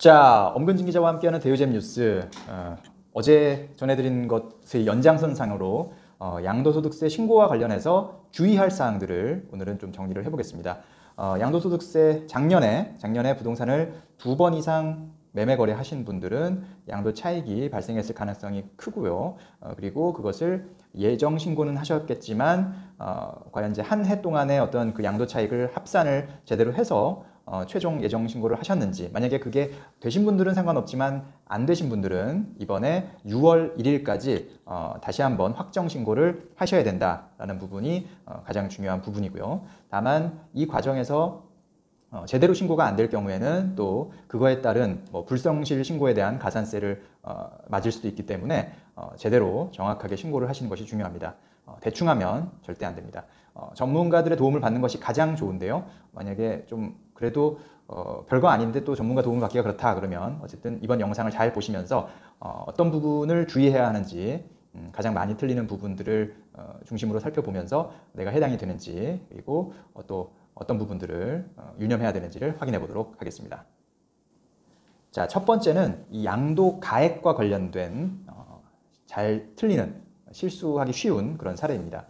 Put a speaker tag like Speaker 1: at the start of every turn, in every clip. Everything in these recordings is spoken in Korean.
Speaker 1: 자, 엄근진 기자와 함께하는 대우잼 뉴스. 어제 전해드린 것의 연장선상으로 양도소득세 신고와 관련해서 주의할 사항들을 오늘은 좀 정리를 해보겠습니다. 양도소득세 작년에 부동산을 2번 이상 매매 거래하신 분들은 양도 차익이 발생했을 가능성이 크고요. 그리고 그것을 예정 신고는 하셨겠지만 과연 이제 한 해 동안의 어떤 그 양도 차익을 합산을 제대로 해서 최종 예정 신고를 하셨는지, 만약에 그게 되신 분들은 상관없지만 안 되신 분들은 이번에 6월 1일까지 다시 한번 확정 신고를 하셔야 된다라는 부분이 가장 중요한 부분이고요. 다만 이 과정에서 제대로 신고가 안 될 경우에는 또 그거에 따른 불성실 신고에 대한 가산세를 맞을 수도 있기 때문에 제대로 정확하게 신고를 하시는 것이 중요합니다. 대충 하면 절대 안 됩니다. 전문가들의 도움을 받는 것이 가장 좋은데요. 만약에 좀 그래도 별거 아닌데 또 전문가 도움을 받기가 그렇다 그러면 어쨌든 이번 영상을 잘 보시면서 어떤 부분을 주의해야 하는지, 가장 많이 틀리는 부분들을 중심으로 살펴보면서 내가 해당이 되는지, 그리고 또 어떤 부분들을 유념해야 되는지를 확인해 보도록 하겠습니다. 자, 첫 번째는 이 양도 가액과 관련된 잘 틀리는, 실수하기 쉬운 그런 사례입니다.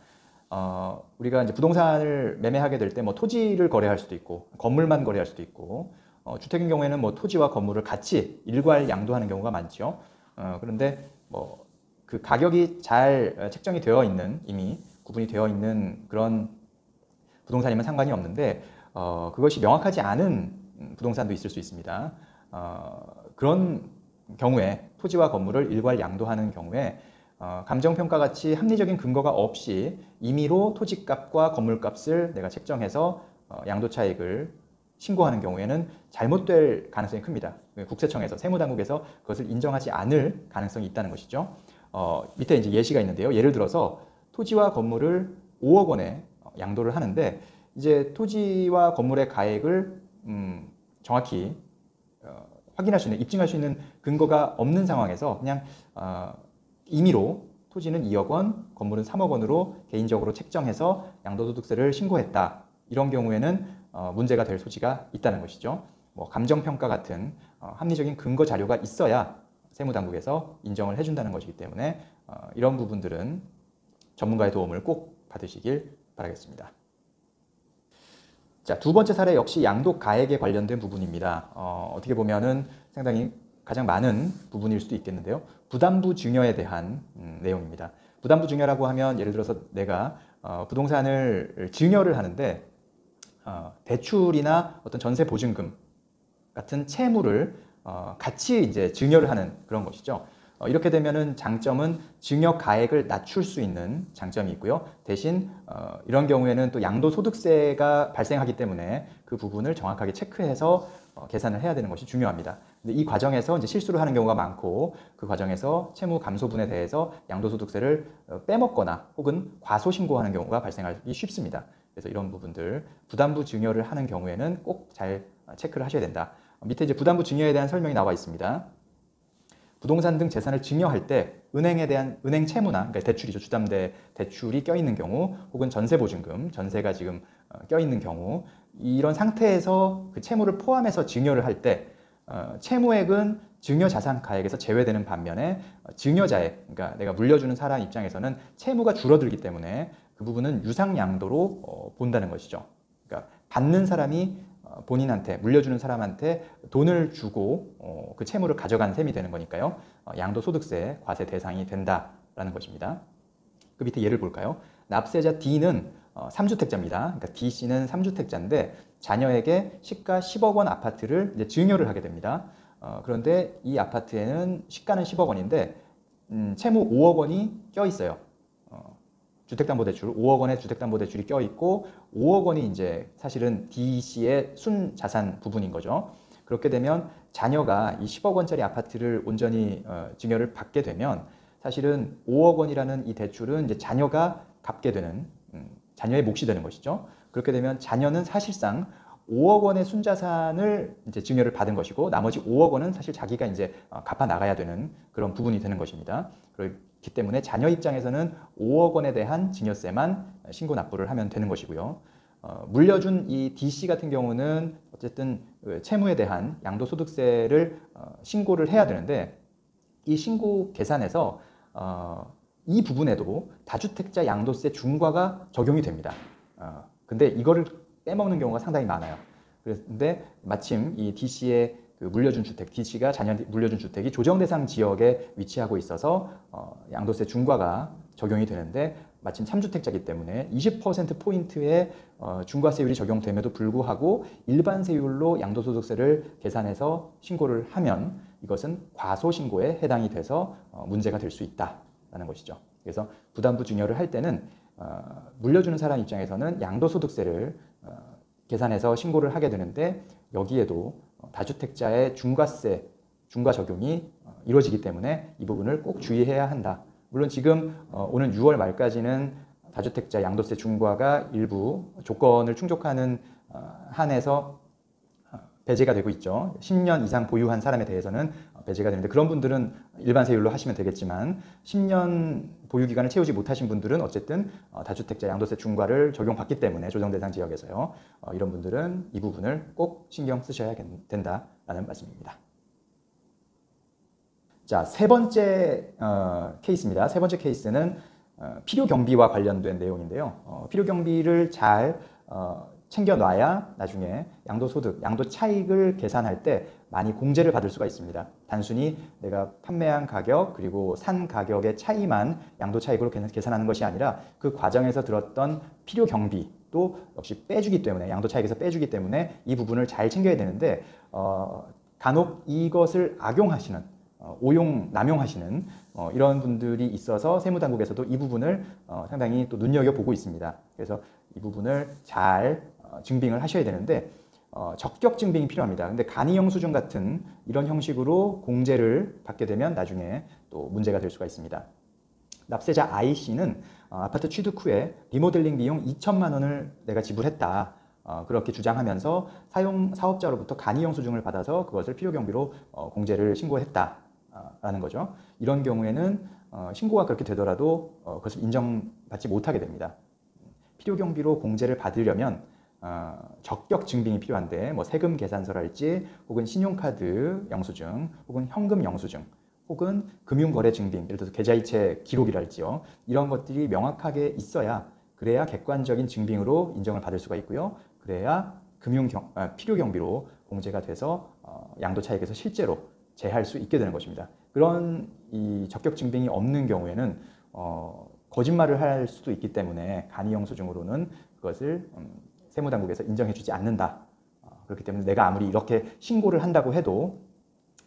Speaker 1: 우리가 이제 부동산을 매매하게 될 때 토지를 거래할 수도 있고 건물만 거래할 수도 있고, 주택인 경우에는 토지와 건물을 같이 일괄 양도하는 경우가 많죠. 그런데 그 가격이 잘 책정이 되어 있는, 이미 구분이 되어 있는 그런 부동산이면 상관이 없는데 그것이 명확하지 않은 부동산도 있을 수 있습니다. 그런 경우에 토지와 건물을 일괄 양도하는 경우에 감정평가 같이 합리적인 근거가 없이 임의로 토지값과 건물값을 내가 책정해서 양도차익을 신고하는 경우에는 잘못될 가능성이 큽니다. 국세청에서, 세무당국에서 그것을 인정하지 않을 가능성이 있다는 것이죠. 밑에 이제 예시가 있는데요. 예를 들어서 토지와 건물을 5억 원에 양도를 하는데, 이제 토지와 건물의 가액을 정확히 확인할 수 있는, 입증할 수 있는 근거가 없는 상황에서 그냥 임의로 토지는 2억 원, 건물은 3억 원으로 개인적으로 책정해서 양도소득세를 신고했다. 이런 경우에는 문제가 될 소지가 있다는 것이죠. 감정평가 같은 합리적인 근거 자료가 있어야 세무당국에서 인정을 해준다는 것이기 때문에 이런 부분들은 전문가의 도움을 꼭 받으시길 바라겠습니다. 자, 두 번째 사례 역시 양도 가액에 관련된 부분입니다. 어떻게 보면은 상당히 가장 많은 부분일 수도 있겠는데요. 부담부 증여에 대한 내용입니다. 부담부 증여라고 하면 예를 들어서 내가 부동산을 증여를 하는데 대출이나 어떤 전세 보증금 같은 채무를 같이 이제 증여를 하는 그런 것이죠. 이렇게 되면은 장점은 증여 가액을 낮출 수 있는 장점이 있고요. 대신 이런 경우에는 또 양도소득세가 발생하기 때문에 그 부분을 정확하게 체크해서 계산을 해야 되는 것이 중요합니다. 근데 이 과정에서 이제 실수를 하는 경우가 많고, 그 과정에서 채무 감소분에 대해서 양도소득세를 빼먹거나 혹은 과소신고하는 경우가 발생하기 쉽습니다. 그래서 이런 부분들, 부담부 증여를 하는 경우에는 꼭 잘 체크를 하셔야 된다. 밑에 이제 부담부 증여에 대한 설명이 나와 있습니다. 부동산 등 재산을 증여할 때 은행에 대한 은행 채무나, 그러니까 대출이죠. 주담대 대출이 껴있는 경우, 혹은 전세보증금, 전세가 지금 껴있는 경우, 이런 상태에서 그 채무를 포함해서 증여를 할 때 채무액은 증여자산 가액에서 제외되는 반면에 증여자액, 그러니까 내가 물려주는 사람 입장에서는 채무가 줄어들기 때문에 그 부분은 유상양도로 본다는 것이죠. 그러니까 받는 사람이 본인한테, 물려주는 사람한테 돈을 주고 그 채무를 가져간 셈이 되는 거니까요. 양도소득세 과세 대상이 된다라는 것입니다. 그 밑에 예를 볼까요? 납세자 D는 3주택자입니다. 그러니까 D씨는 3주택자인데 자녀에게 시가 10억 원 아파트를 이제 증여를 하게 됩니다. 그런데 이 아파트에는 시가는 10억 원인데 채무 5억 원이 껴 있어요. 주택담보대출, 5억 원의 주택담보대출이 껴있고 5억 원이 이제 사실은 D씨의 순자산 부분인 거죠. 그렇게 되면 자녀가 이 10억 원짜리 아파트를 온전히 증여를 받게 되면 사실은 5억 원이라는 이 대출은 이제 자녀가 갚게 되는, 자녀의 몫이 되는 것이죠. 그렇게 되면 자녀는 사실상 5억 원의 순자산을 이제 증여를 받은 것이고, 나머지 5억 원은 사실 자기가 이제 갚아 나가야 되는 그런 부분이 되는 것입니다. 그렇기 때문에 자녀 입장에서는 5억 원에 대한 증여세만 신고 납부를 하면 되는 것이고요. 물려준 이 D씨 같은 경우는 어쨌든 채무에 대한 양도소득세를 신고를 해야 되는데 이 신고 계산에서 이 부분에도 다주택자 양도세 중과가 적용이 됩니다. 근데 이거를 빼먹는 경우가 상당히 많아요. 그런데 마침 이 D씨의 그 물려준 주택, D씨가 자녀한테 물려준 주택이 조정대상 지역에 위치하고 있어서 양도세 중과가 적용이 되는데 마침 3주택자이기 때문에 20%포인트의 중과세율이 적용됨에도 불구하고 일반 세율로 양도소득세를 계산해서 신고를 하면 이것은 과소신고에 해당이 돼서 문제가 될 수 있다는 것이죠. 그래서 부담부 증여를 할 때는 물려주는 사람 입장에서는 양도소득세를 계산해서 신고를 하게 되는데 여기에도 다주택자의 중과세, 중과 적용이 이루어지기 때문에 이 부분을 꼭 주의해야 한다. 물론 지금 오는 6월 말까지는 다주택자 양도세 중과가 일부 조건을 충족하는 한에서 배제가 되고 있죠. 10년 이상 보유한 사람에 대해서는 배제가 되는데 그런 분들은 일반 세율로 하시면 되겠지만 10년 보유 기간을 채우지 못하신 분들은 어쨌든 다주택자 양도세 중과를 적용받기 때문에 조정대상 지역에서요. 이런 분들은 이 부분을 꼭 신경 쓰셔야 된다라는 말씀입니다. 자, 세 번째 케이스입니다. 세 번째 케이스는 필요 경비와 관련된 내용인데요. 필요 경비를 잘 챙겨놔야 나중에 양도소득, 양도차익을 계산할 때 많이 공제를 받을 수가 있습니다. 단순히 내가 판매한 가격 그리고 산 가격의 차이만 양도차익으로 계산하는 것이 아니라 그 과정에서 들었던 필요 경비도 역시 빼주기 때문에 양도차익에서 빼주기 때문에 이 부분을 잘 챙겨야 되는데 간혹 이것을 악용하시는 오용, 남용하시는 이런 분들이 있어서 세무당국에서도 이 부분을 상당히 또 눈여겨보고 있습니다. 그래서 이 부분을 잘 증빙을 하셔야 되는데 적격 증빙이 필요합니다. 근데 간이영수증 같은 이런 형식으로 공제를 받게 되면 나중에 또 문제가 될 수가 있습니다. 납세자 I씨는 아파트 취득 후에 리모델링 비용 2천만 원을 내가 지불했다. 그렇게 주장하면서 사업자로부터 간이영수증을 받아서 그것을 필요경비로 공제를 신고했다라는 거죠. 이런 경우에는 신고가 그렇게 되더라도 그것을 인정받지 못하게 됩니다. 필요경비로 공제를 받으려면 적격 증빙이 필요한데 뭐 세금 계산서랄지 혹은 신용카드 영수증 혹은 현금 영수증 혹은 금융거래 증빙, 예를 들어서 계좌이체 기록이랄지요. 이런 것들이 명확하게 있어야 그래야 객관적인 증빙으로 인정을 받을 수가 있고요. 그래야 필요경비로 공제가 돼서 양도차익에서 실제로 제할 수 있게 되는 것입니다. 그런 이 적격 증빙이 없는 경우에는 거짓말을 할 수도 있기 때문에 간이영수증으로는 그것을 세무당국에서 인정해주지 않는다. 그렇기 때문에 내가 아무리 이렇게 신고를 한다고 해도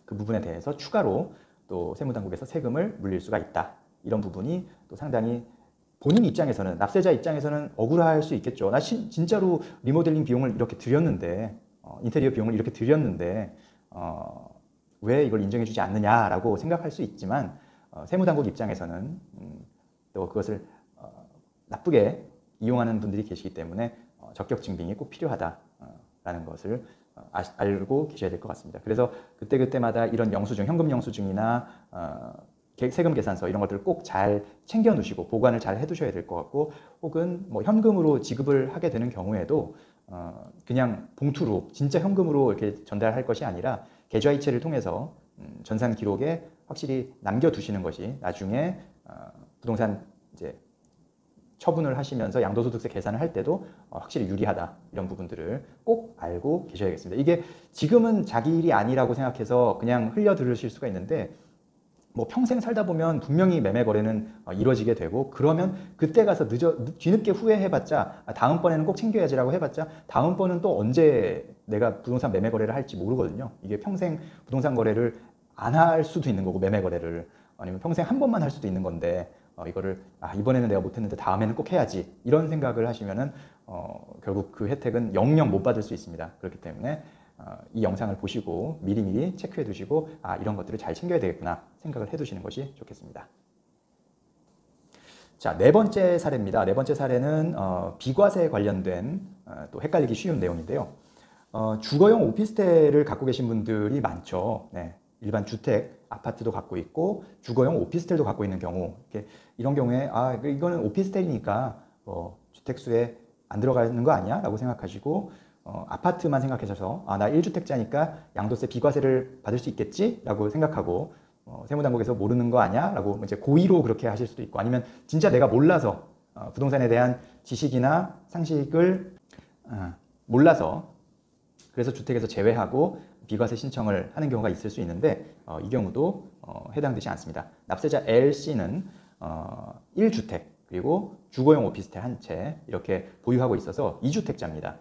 Speaker 1: 그 부분에 대해서 추가로 또 세무당국에서 세금을 물릴 수가 있다. 이런 부분이 또 상당히 본인 입장에서는, 납세자 입장에서는 억울할 수 있겠죠. 나 진짜로 리모델링 비용을 이렇게 들였는데, 인테리어 비용을 이렇게 들였는데 왜 이걸 인정해주지 않느냐라고 생각할 수 있지만 세무당국 입장에서는 또 그것을 나쁘게 이용하는 분들이 계시기 때문에 적격 증빙이 꼭 필요하다라는 것을 알고 계셔야 될 것 같습니다. 그래서 그때그때마다 이런 영수증, 현금 영수증이나 세금 계산서 이런 것들을 꼭 잘 챙겨 놓으시고 보관을 잘 해두셔야 될 것 같고 혹은 뭐 현금으로 지급을 하게 되는 경우에도 그냥 봉투로 진짜 현금으로 이렇게 전달할 것이 아니라 계좌이체를 통해서 전산 기록에 확실히 남겨두시는 것이 나중에 부동산 이제 처분을 하시면서 양도소득세 계산을 할 때도 확실히 유리하다. 이런 부분들을 꼭 알고 계셔야겠습니다. 이게 지금은 자기 일이 아니라고 생각해서 그냥 흘려 들으실 수가 있는데 뭐 평생 살다 보면 분명히 매매 거래는 이루어지게 되고 그러면 그때 가서 뒤늦게 후회해봤자 다음번에는 꼭 챙겨야지라고 해봤자 다음번은 또 언제 내가 부동산 매매 거래를 할지 모르거든요. 이게 평생 부동산 거래를 안 할 수도 있는 거고 매매 거래를 아니면 평생 한 번만 할 수도 있는 건데 이거를 이번에는 내가 못했는데 다음에는 꼭 해야지 이런 생각을 하시면은 결국 그 혜택은 영영 못 받을 수 있습니다. 그렇기 때문에 이 영상을 보시고 미리미리 체크해 두시고 이런 것들을 잘 챙겨야 되겠구나 생각을 해 두시는 것이 좋겠습니다. 자, 네 번째 사례입니다. 네 번째 사례는 비과세 관련된 또 헷갈리기 쉬운 내용인데요. 주거용 오피스텔을 갖고 계신 분들이 많죠. 네, 일반 주택, 아파트도 갖고 있고 주거용 오피스텔도 갖고 있는 경우 이런 경우에 이거는 오피스텔이니까 주택수에 안 들어가는 거 아니야? 라고 생각하시고 아파트만 생각하셔서 나 1주택자니까 양도세 비과세를 받을 수 있겠지? 라고 생각하고 세무당국에서 모르는 거 아니야? 라고 이제 고의로 그렇게 하실 수도 있고, 아니면 진짜 내가 몰라서 부동산에 대한 지식이나 상식을 몰라서 그래서 주택에서 제외하고 비과세 신청을 하는 경우가 있을 수 있는데 이 경우도 해당되지 않습니다. 납세자 LC는 1주택 그리고 주거용 오피스텔 한 채 이렇게 보유하고 있어서 2주택자입니다.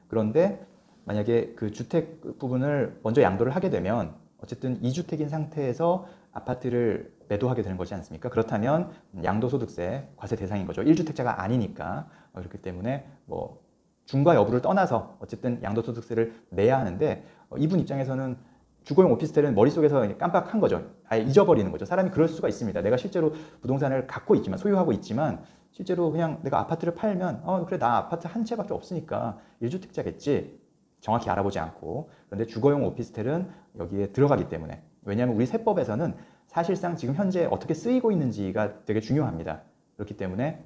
Speaker 1: 그런데 만약에 그 주택 부분을 먼저 양도를 하게 되면 어쨌든 2주택인 상태에서 아파트를 매도하게 되는 거지 않습니까? 그렇다면 양도소득세 과세 대상인 거죠. 1주택자가 아니니까. 그렇기 때문에 뭐 중과 여부를 떠나서 어쨌든 양도소득세를 내야 하는데 이분 입장에서는 주거용 오피스텔은 머릿속에서 깜빡한 거죠. 아예 잊어버리는 거죠. 사람이 그럴 수가 있습니다. 내가 실제로 부동산을 갖고 있지만, 소유하고 있지만 실제로 그냥 내가 아파트를 팔면 그래 나 아파트 한 채밖에 없으니까 1주택자겠지. 정확히 알아보지 않고. 그런데 주거용 오피스텔은 여기에 들어가기 때문에, 왜냐하면 우리 세법에서는 사실상 지금 현재 어떻게 쓰이고 있는지가 되게 중요합니다. 그렇기 때문에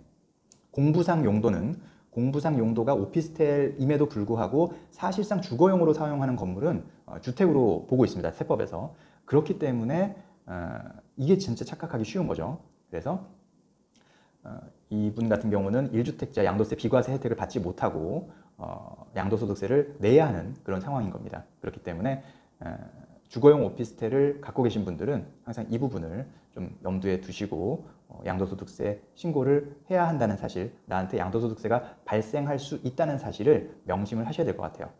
Speaker 1: 공부상 용도가 오피스텔임에도 불구하고 사실상 주거용으로 사용하는 건물은 주택으로 보고 있습니다. 세법에서. 그렇기 때문에 이게 진짜 착각하기 쉬운 거죠. 그래서 이분 같은 경우는 1주택자 양도세 비과세 혜택을 받지 못하고 양도소득세를 내야 하는 그런 상황인 겁니다. 그렇기 때문에 주거용 오피스텔을 갖고 계신 분들은 항상 이 부분을 좀 염두에 두시고 양도소득세 신고를 해야 한다는 사실, 나한테 양도소득세가 발생할 수 있다는 사실을 명심을 하셔야 될 것 같아요.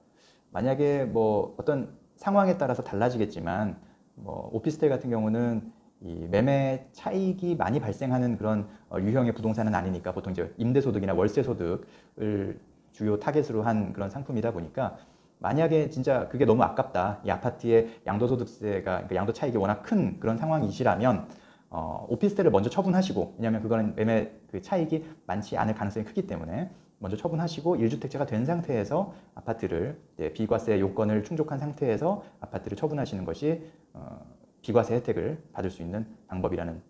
Speaker 1: 만약에 뭐 어떤 상황에 따라서 달라지겠지만 오피스텔 같은 경우는 이 매매 차익이 많이 발생하는 그런 유형의 부동산은 아니니까 보통 이제 임대소득이나 월세소득을 주요 타겟으로 한 그런 상품이다 보니까 만약에 진짜 그게 너무 아깝다, 이 아파트의 양도소득세가, 그러니까 양도 차익이 워낙 큰 그런 상황이시라면 오피스텔을 먼저 처분하시고, 왜냐하면 그거는 매매 그 차익이 많지 않을 가능성이 크기 때문에 먼저 처분하시고 1주택자가 된 상태에서 아파트를 비과세 요건을 충족한 상태에서 아파트를 처분하시는 것이 비과세 혜택을 받을 수 있는 방법이라는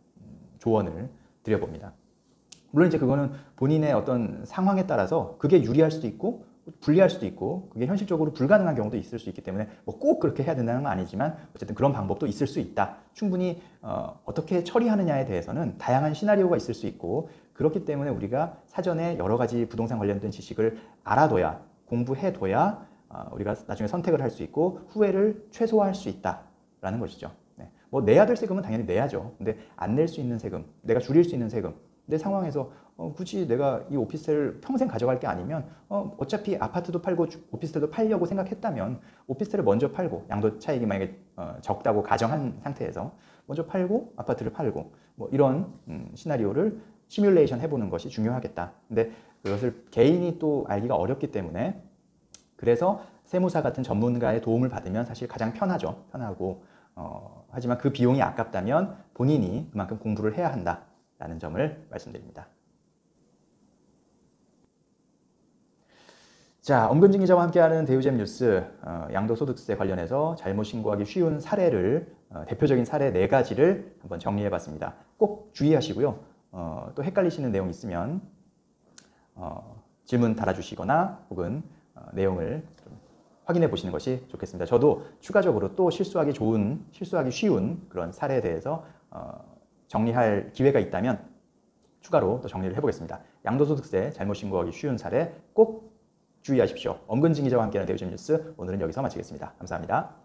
Speaker 1: 조언을 드려봅니다. 물론 이제 그거는 본인의 어떤 상황에 따라서 그게 유리할 수도 있고 불리할 수도 있고 그게 현실적으로 불가능한 경우도 있을 수 있기 때문에 뭐 꼭 그렇게 해야 된다는 건 아니지만 어쨌든 그런 방법도 있을 수 있다. 충분히 어떻게 처리하느냐에 대해서는 다양한 시나리오가 있을 수 있고, 그렇기 때문에 우리가 사전에 여러 가지 부동산 관련된 지식을 알아둬야, 공부해둬야 우리가 나중에 선택을 할 수 있고 후회를 최소화할 수 있다라는 것이죠. 네. 뭐 내야 될 세금은 당연히 내야죠. 근데 안 낼 수 있는 세금, 내가 줄일 수 있는 세금, 내 상황에서 굳이 내가 이 오피스텔을 평생 가져갈 게 아니면 어차피 아파트도 팔고 오피스텔도 팔려고 생각했다면 오피스텔을 먼저 팔고, 양도 차익이 만약에 적다고 가정한 상태에서 먼저 팔고 아파트를 팔고, 뭐 이런 시나리오를 시뮬레이션 해보는 것이 중요하겠다. 근데 그것을 개인이 또 알기가 어렵기 때문에, 그래서 세무사 같은 전문가의 도움을 받으면 사실 가장 편하죠. 편하고 하지만 그 비용이 아깝다면 본인이 그만큼 공부를 해야 한다라는 점을 말씀드립니다. 자, 엄근진 기자와 함께하는 대우잼 뉴스, 양도소득세 관련해서 잘못 신고하기 쉬운 사례를, 대표적인 사례 4가지를 한번 정리해봤습니다. 꼭 주의하시고요. 또 헷갈리시는 내용 있으면 질문 달아주시거나 혹은 내용을 좀 확인해 보시는 것이 좋겠습니다. 저도 추가적으로 또 실수하기 쉬운 그런 사례에 대해서 정리할 기회가 있다면 추가로 또 정리를 해보겠습니다. 양도소득세 잘못 신고하기 쉬운 사례 꼭 주의하십시오. 엄근진 기자와 함께하는 대우잼 뉴스, 오늘은 여기서 마치겠습니다. 감사합니다.